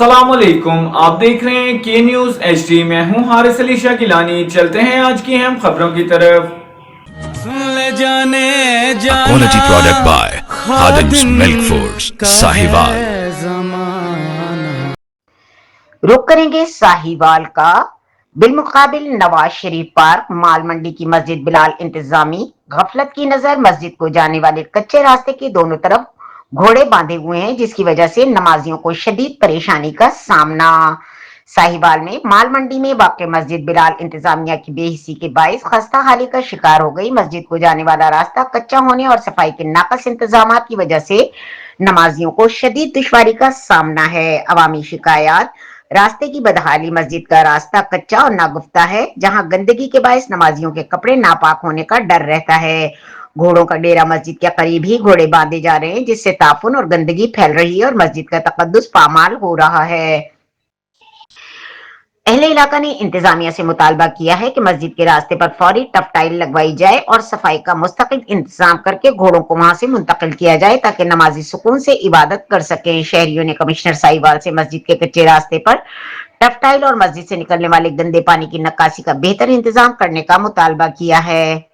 अस्सलाम वालेकुम, आप देख रहे हैं के न्यूज़ HD। मैं हूं हारिस अली शाह गिलानी। चलते हैं आज की अहम खबरों की तरफ। A quality product by Khadim's Milk Foods, Sahiwal। रुख करेंगे साहिवाल का। बिलमुकाबिल नवाज शरीफ पार्क, माल मंडी की मस्जिद बिलाल इंतजामी। गफलत की नजर मस्जिद को जाने वाले कच्चे रास्ते के दोनों तरफ घोड़े बांधे हुए हैं, जिसकी वजह से नमाजियों को शदीद परेशानी का सामना। साहिवाल में माल मंडी में वाक़ मस्जिद बिलाल इंतजामिया की बेहिसी के बाइस खस्ता हाली का शिकार हो गई। मस्जिद को जाने वाला रास्ता कच्चा होने और सफाई के नाकस इंतजाम की वजह से नमाजियों को शदीद दुश्वारी का सामना है। अवामी शिकायत। रास्ते की बदहाली। मस्जिद का रास्ता कच्चा और नागुफ्ता है, जहां गंदगी के बायस नमाजियों के कपड़े नापाक होने का डर रहता है। घोड़ों का डेरा मस्जिद के करीब ही घोड़े बांधे जा रहे हैं, जिससे ताफुन और गंदगी फैल रही है और मस्जिद का तकद्दुस पामाल हो रहा है। अहले इलाका ने इंतजामिया से मुतालबा किया है कि मस्जिद के रास्ते पर फौरी टफ टाइल लगवाई जाए और सफाई का मुस्तकिल इंतजाम करके घोड़ों को वहां से मुंतकिल किया जाए, ताकि नमाजी सुकून से इबादत कर सकें। शहरियों ने कमिश्नर साहिवाल से मस्जिद के कच्चे रास्ते पर टफ टाइल और मस्जिद से निकलने वाले गंदे पानी की नक्काशी का बेहतर इंतजाम करने का मुतालबा किया है।